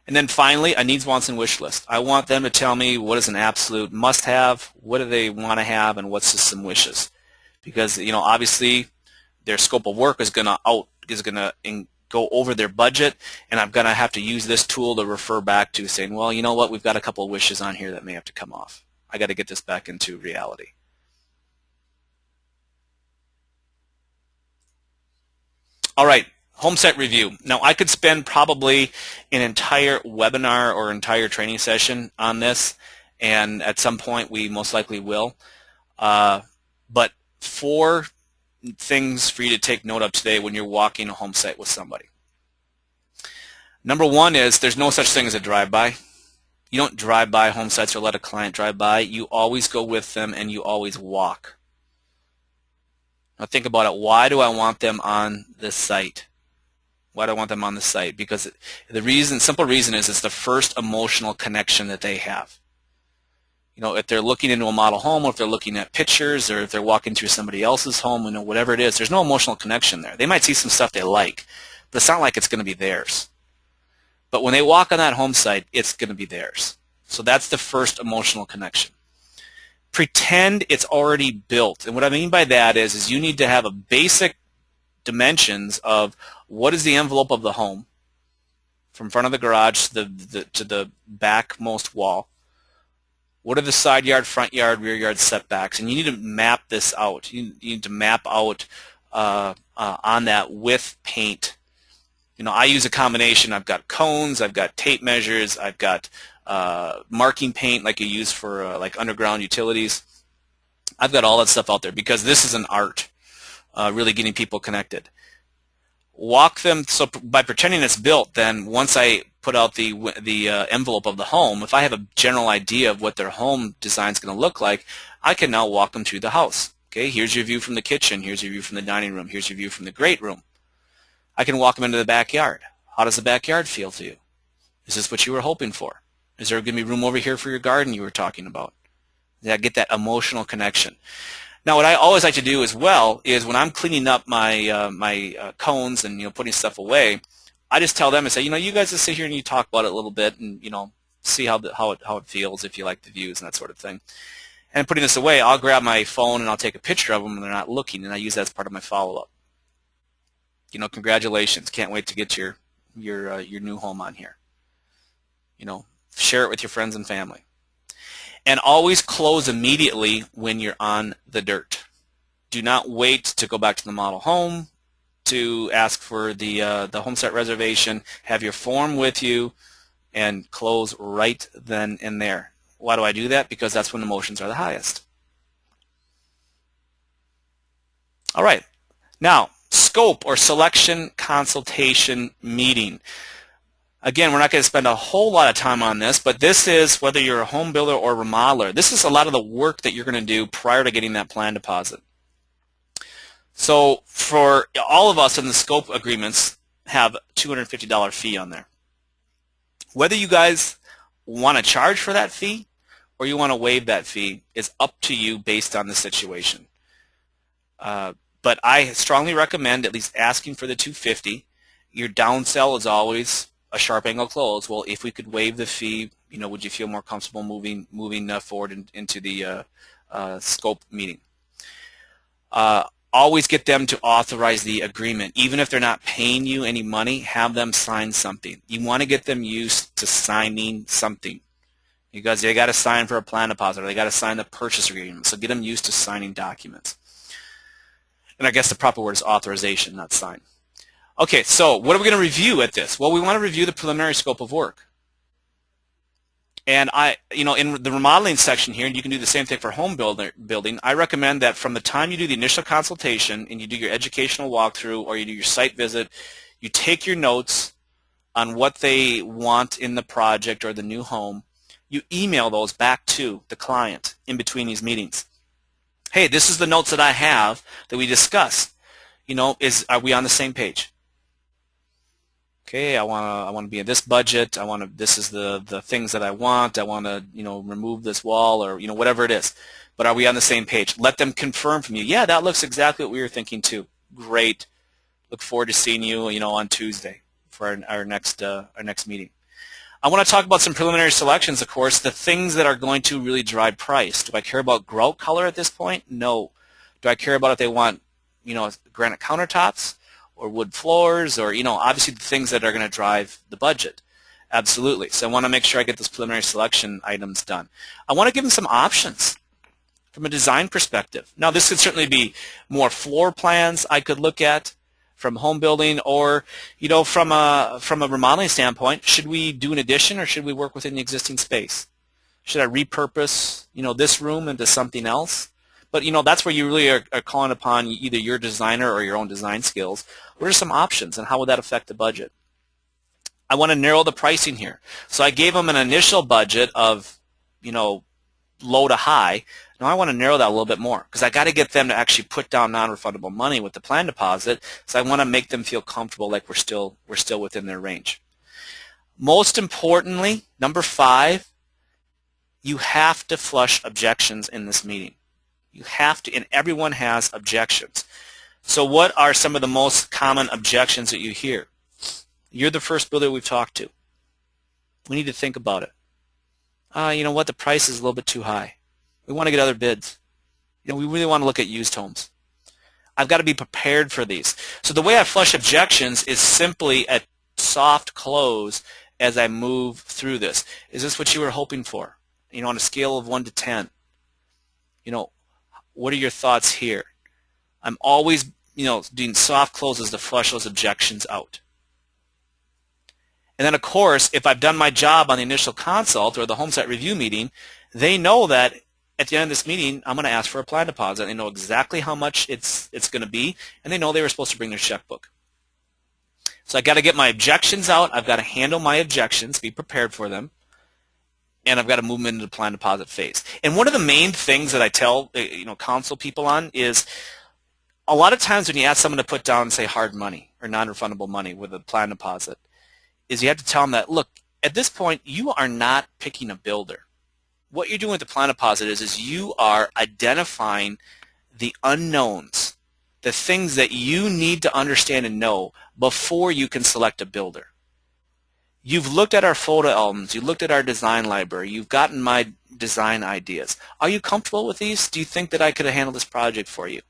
And then finally, a needs, wants, and wish list. I want them to tell me what is an absolute must-have, what do they want to have, and what's just some wishes. Because obviously, their scope of work is going to go over their budget, and I'm going to have to use this tool to refer back to saying, well, you know what, we've got a couple of wishes on here that may have to come off. I got to get this back into reality. All right. Home site review. Now, I could spend probably an entire webinar or entire training session on this, and at some point we most likely will. But 4 things for you to take note of today when you're walking a home site with somebody. Number 1 is there's no such thing as a drive-by. You don't drive by home sites or let a client drive by. You always go with them and you always walk. Now think about it. Why do I want them on this site? Why do I want them on the site? Because simple reason is it's the first emotional connection that they have. If they're looking into a model home, or if they're looking at pictures, or if they're walking through somebody else's home, whatever it is, there's no emotional connection there. They might see some stuff they like, but it's not like it's going to be theirs. But when they walk on that home site, it's going to be theirs. So that's the first emotional connection. Pretend it's already built. And what I mean by that is you need to have a basic dimensions of what is the envelope of the home from front of the garage to the backmost wall. What are the side yard, front yard, rear yard setbacks? And you need to map this out. You need to map out on that with paint. You know, I use a combination. I've got cones, I've got tape measures, I've got marking paint like you use for like underground utilities. I've got all that stuff out there because this is an art, really getting people connected. Walk them, so by pretending it's built, then once I put out the envelope of the home, if I have a general idea of what their home design is going to look like, I can now walk them through the house. Okay, here's your view from the kitchen, here's your view from the dining room, here's your view from the great room. I can walk them into the backyard. How does the backyard feel to you? Is this what you were hoping for? Is there going to be room over here for your garden you were talking about? Yeah, get that emotional connection. Now, what I always like to do as well is when I'm cleaning up my cones and putting stuff away, I just tell them and say, you guys just sit here and you talk about it a little bit and see how it feels, if you like the views and that sort of thing. And putting this away, I'll grab my phone and I'll take a picture of them when they're not looking, and I use that as part of my follow-up. Congratulations! Can't wait to get your new home on here. Share it with your friends and family. And always close immediately when you're on the dirt. Do not wait to go back to the model home to ask for the home site reservation. Have your form with you and close right then and there. Why do I do that? Because that's when emotions are the highest. All right. Now, scope or selection consultation meeting. Again, we're not going to spend a whole lot of time on this, but this is, whether you're a home builder or remodeler, this is a lot of the work that you're going to do prior to getting that plan deposit. So for all of us in the scope agreements have a $250 fee on there. Whether you guys want to charge for that fee or you want to waive that fee is up to you based on the situation. But I strongly recommend at least asking for the $250. Your downsell is always a sharp angle close. Well, if we could waive the fee, would you feel more comfortable moving forward into the scope meeting? Always get them to authorize the agreement. Even if they're not paying you any money, have them sign something. You want to get them used to signing something. Because they got to sign for a plan deposit, or they got to sign the purchase agreement. So get them used to signing documents. And I guess the proper word is authorization, not sign. Okay, so what are we going to review at this? Well, we want to review the preliminary scope of work. And in the remodeling section here, and you can do the same thing for home building, I recommend that from the time you do the initial consultation and you do your educational walkthrough or you do your site visit, you take your notes on what they want in the project or the new home. You email those back to the client in between these meetings. Hey, this is the notes that I have that we discussed. Are we on the same page? Okay, I want to be in this budget. This is the things that I want. I want to remove this wall or whatever it is. But are we on the same page? Let them confirm from you. Yeah, that looks exactly what we were thinking too. Great. Look forward to seeing you on Tuesday for our next meeting. I want to talk about some preliminary selections, of course, the things that are going to really drive price. Do I care about grout color at this point? No. Do I care about if they want granite countertops or wood floors, or obviously the things that are going to drive the budget? Absolutely. So I want to make sure I get those preliminary selection items done. I want to give them some options from a design perspective. Now, this could certainly be more floor plans I could look at from home building, or from a remodeling standpoint. Should we do an addition or should we work within the existing space? Should I repurpose this room into something else? But that's where you really are calling upon either your designer or your own design skills. What are some options, and how would that affect the budget? I want to narrow the pricing here. So I gave them an initial budget of low to high. Now I want to narrow that a little bit more, because I got to get them to actually put down non-refundable money with the plan deposit. So I want to make them feel comfortable, like we're still within their range. Most importantly, number 5, you have to flush objections in this meeting. You have to, and everyone has objections. So what are some of the most common objections that you hear? You're the first builder we've talked to. We need to think about it. You know what, the price is a little bit too high. We want to get other bids. We really want to look at used homes. I've got to be prepared for these. So the way I flush objections is simply a soft close as I move through this. Is this what you were hoping for? on a scale of 1 to 10, what are your thoughts here? I'm always, doing soft closes to flush those objections out. And then, of course, if I've done my job on the initial consult or the home site review meeting, they know that at the end of this meeting, I'm going to ask for a plan deposit. They know exactly how much it's going to be, and they know they were supposed to bring their checkbook. So I've got to get my objections out. I've got to handle my objections, be prepared for them, and I've got to move them into the plan deposit phase. And one of the main things that I tell counsel people on is a lot of times when you ask someone to put down, say, hard money or non-refundable money with a plan deposit, is you have to tell them that, look, at this point, you are not picking a builder. What you're doing with the plan deposit is you are identifying the unknowns, the things that you need to understand and know before you can select a builder. You've looked at our photo albums, you've looked at our design library, you've gotten my design ideas. Are you comfortable with these? Do you think that I could have handled this project for you?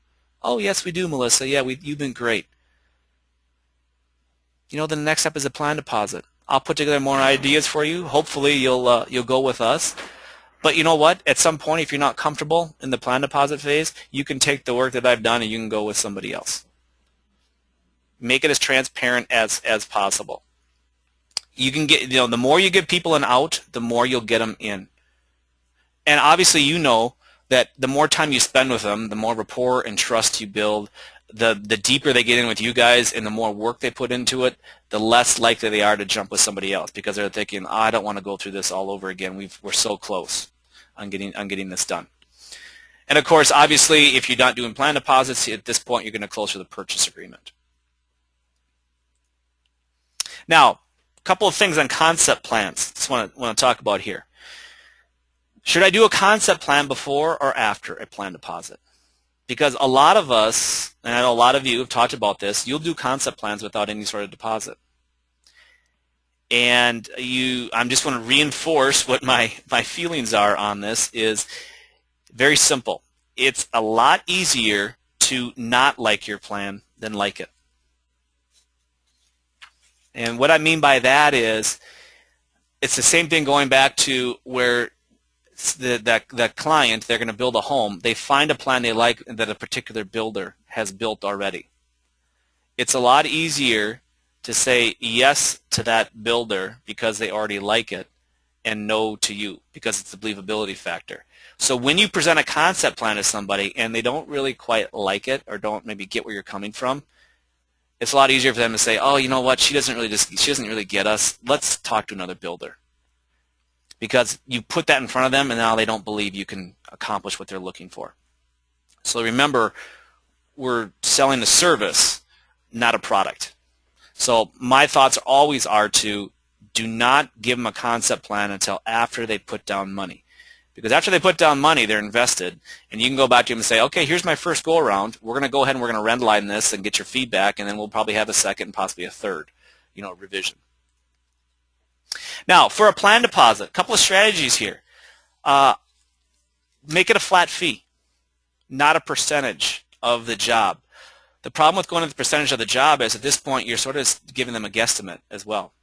Oh, yes, we do, Melissa. Yeah, you've been great. The next step is a plan deposit. I'll put together more ideas for you. Hopefully you'll go with us. But you know what? At some point, if you're not comfortable in the plan deposit phase, you can take the work that I've done and you can go with somebody else. Make it as transparent as possible. You can get, the more you give people an out, the more you'll get them in. And obviously, that the more time you spend with them, the more rapport and trust you build, the deeper they get in with you guys and the more work they put into it, the less likely they are to jump with somebody else because they're thinking, I don't want to go through this all over again. We're so close on getting this done. And of course, obviously, if you're not doing plan deposits, at this point, you're going to close for the purchase agreement. Now, a couple of things on concept plans. Just want to talk about here. Should I do a concept plan before or after a plan deposit? Because a lot of us, and I know a lot of you have talked about this, you'll do concept plans without any sort of deposit. And I'm just going to reinforce what my feelings are on this is very simple. It's a lot easier to not like your plan than like it. And what I mean by that is it's the same thing going back to where that client, they're going to build a home, they find a plan they like that a particular builder has built already. It's a lot easier to say yes to that builder because they already like it and no to you because it's the believability factor. So when you present a concept plan to somebody and they don't really quite like it or don't maybe get where you're coming from, it's a lot easier for them to say, oh, you know what, she doesn't really get us. Let's talk to another builder. Because you put that in front of them and now they don't believe you can accomplish what they're looking for. So remember, we're selling a service, not a product. So my thoughts always are to do not give them a concept plan until after they put down money. Because after they put down money, they're invested, and you can go back to them and say, okay, here's my first go-around. We're going to go ahead and we're going to red line this and get your feedback, and then we'll probably have a second and possibly a third, revision. Now, for a plan deposit, a couple of strategies here. Make it a flat fee, not a percentage of the job. The problem with going to the percentage of the job is at this point you're sort of giving them a guesstimate as well.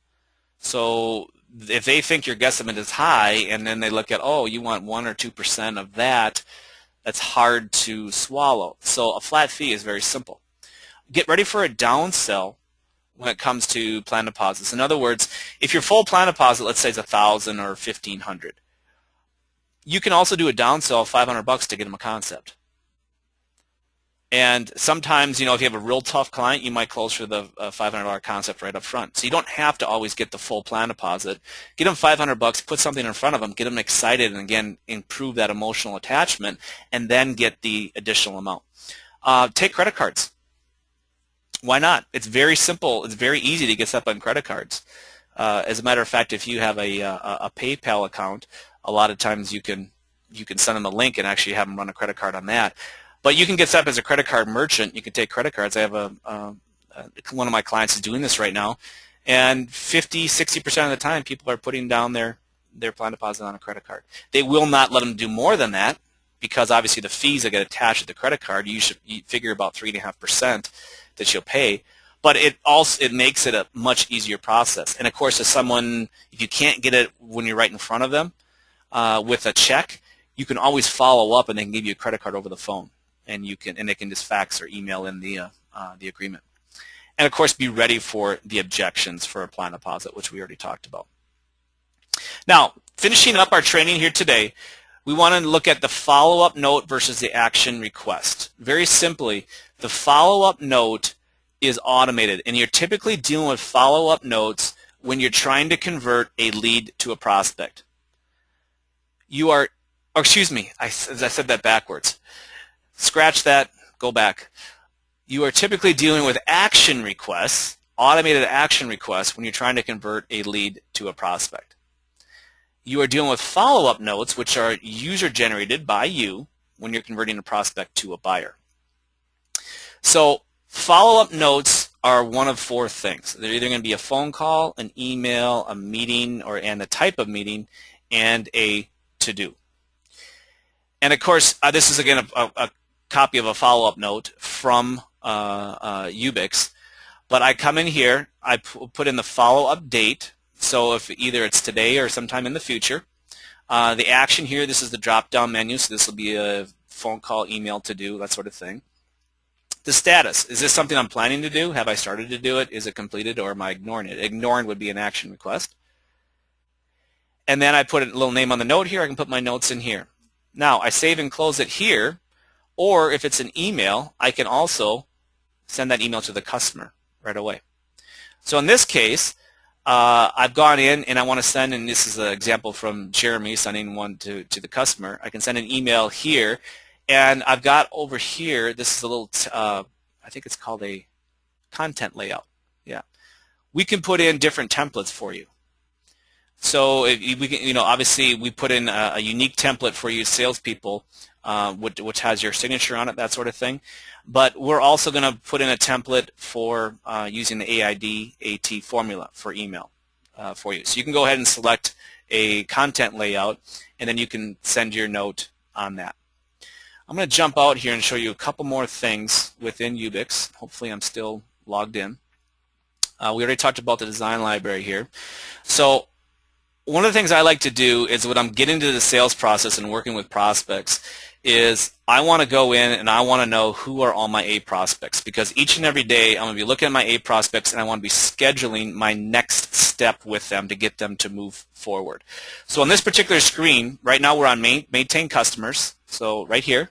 So if they think your guesstimate is high and then they look at, oh, you want 1 or 2% of that, that's hard to swallow. So a flat fee is very simple. Get ready for a downsell when it comes to plan deposits. In other words, if your full plan deposit, let's say, is $1,000 or $1,500, you can also do a downsell of $500 to get them a concept. And sometimes, if you have a real tough client, you might close for the $500 concept right up front. So you don't have to always get the full plan deposit. Get them $500, put something in front of them, get them excited, and again, improve that emotional attachment, and then get the additional amount. Take credit cards. Why not? It's very simple. It's very easy to get set up on credit cards. As a matter of fact, if you have a PayPal account, a lot of times you can send them a link and actually have them run a credit card on that. But you can get set up as a credit card merchant. You can take credit cards. I have one of my clients is doing this right now, and 50-60% of the time, people are putting down their plan deposit on a credit card. They will not let them do more than that because obviously the fees that get attached to the credit card, you figure about 3.5% that you'll pay. But it makes it a much easier process. And of course, if you can't get it when you're right in front of them, with a check, you can always follow up and they can give you a credit card over the phone, and they can just fax or email in the agreement. And of course, be ready for the objections for a plan deposit, which we already talked about. Now, finishing up our training here today, we want to look at the follow-up note versus the action request. Very simply, the follow-up note is automated, and you're typically dealing with follow-up notes when you're trying to convert a lead to a prospect. You are, or excuse me, I said that backwards. Scratch that, go back. You are typically dealing with action requests, automated action requests, when you're trying to convert a lead to a prospect. You are dealing with follow-up notes, which are user-generated by you when you're converting a prospect to a buyer. So follow-up notes are one of four things. They're either going to be a phone call, an email, a meeting, and the type of meeting, and a to-do. And of course, this is again a copy of a follow-up note from Ubix. But I come in here, I put in the follow-up date. So if either it's today or sometime in the future. The action here, this is the drop-down menu, so this will be a phone call, email, to-do, that sort of thing. The status, is this something I'm planning to do? Have I started to do it? Is it completed, or am I ignoring it? Ignoring would be an action request. And then I put a little name on the note here. I can put my notes in here. Now, I save and close it here, or if it's an email, I can also send that email to the customer right away. So in this case, I've gone in and I want to send, and this is an example from Jeremy sending one to the customer. I can send an email here, and I've got over here, this is a little, I think it's called a content layout. Yeah. We can put in different templates for you. So we can, obviously we put in a unique template for you salespeople, which has your signature on it, that sort of thing. But we're also going to put in a template for using the AID-AT formula for email for you. So you can go ahead and select a content layout, and then you can send your note on that. I'm going to jump out here and show you a couple more things within Ubix. Hopefully I'm still logged in. We already talked about the design library here. So one of the things I like to do is when I'm getting into the sales process and working with prospects is I want to go in and I want to know who are all my A prospects, because each and every day I'm going to be looking at my A prospects and I want to be scheduling my next step with them to get them to move forward. So on this particular screen, right now we're on maintain customers, so right here.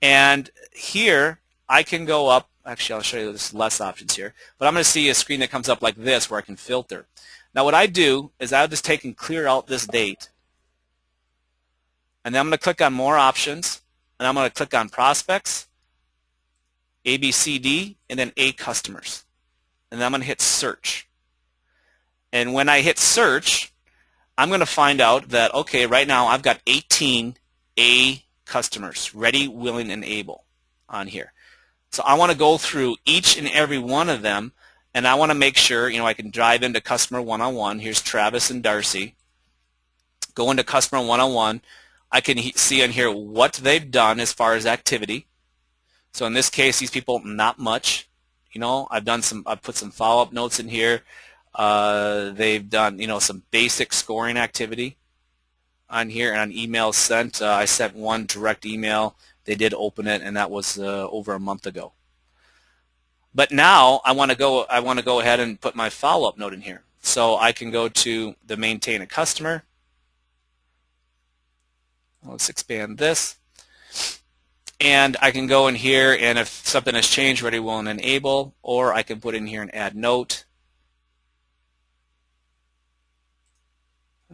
And here I can go up, actually I'll show you there's less options here, but I'm going to see a screen that comes up like this where I can filter. Now what I do is I'll just take and clear out this date. And then I'm going to click on more options, and I'm going to click on prospects, A, B, C, D, and then A customers. And then I'm going to hit search. And when I hit search, I'm going to find out that, okay, right now I've got 18 A customers, ready, willing, and able on here. So I want to go through each and every one of them, and I want to make sure, I can dive into customer one-on-one. Here's Travis and Darcy. Go into customer one-on-one. I can see in here what they've done as far as activity. So in this case, these people, not much. I've put some follow-up notes in here. They've done, some basic scoring activity on here, and on emails sent. I sent one direct email. They did open it, and that was over a month ago. But now I want to go ahead and put my follow-up note in here. So I can go to the maintain a customer. Let's expand this. And I can go in here, and if something has changed, ready, willing, and able, or I can put in here and add note.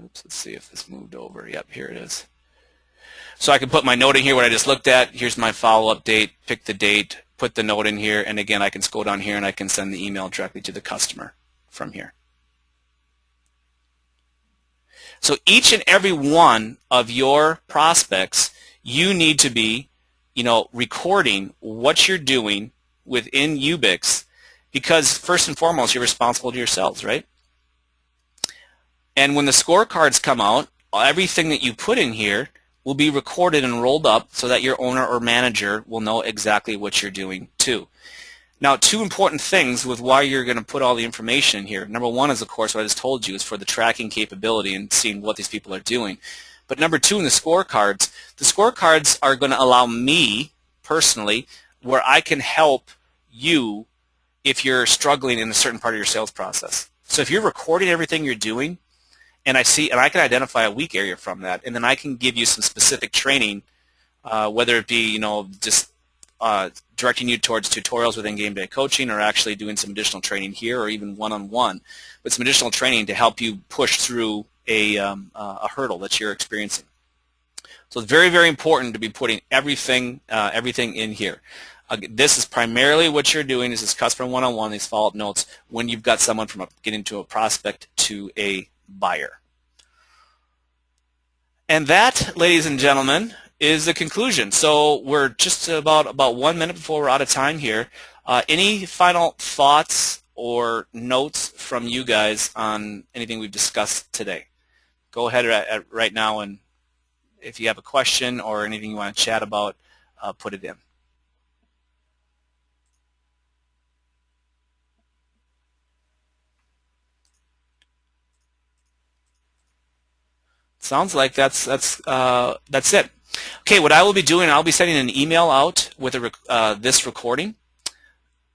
Oops, let's see if this moved over. Yep, here it is. So I can put my note in here, what I just looked at. Here's my follow-up date, pick the date, put the note in here, and again, I can scroll down here and I can send the email directly to the customer from here. So each and every one of your prospects, you need to be, recording what you're doing within Ubix, because first and foremost, you're responsible to yourselves, right? And when the scorecards come out, everything that you put in here will be recorded and rolled up so that your owner or manager will know exactly what you're doing too. Now, two important things with why you're going to put all the information in here. Number one is, of course, what I just told you, is for the tracking capability and seeing what these people are doing. But number two, in the scorecards are going to allow me, personally, where I can help you if you're struggling in a certain part of your sales process. So if you're recording everything you're doing, and I can identify a weak area from that, and then I can give you some specific training, whether it be, just directing you towards tutorials within Game Day Coaching, or actually doing some additional training here, or even one-on-one, but some additional training to help you push through a hurdle that you're experiencing. So it's very, very important to be putting everything in here. This is primarily what you're doing, is this customer one-on-one, these follow-up notes, when you've got someone from getting to a prospect to a buyer. And that, ladies and gentlemen, is the conclusion. So we're just about 1 minute before we're out of time here. Any final thoughts or notes from you guys on anything we've discussed today? Go ahead right now, and if you have a question or anything you want to chat about, put it in. Sounds like that's it. Okay, what I will be doing, I'll be sending an email out with this recording.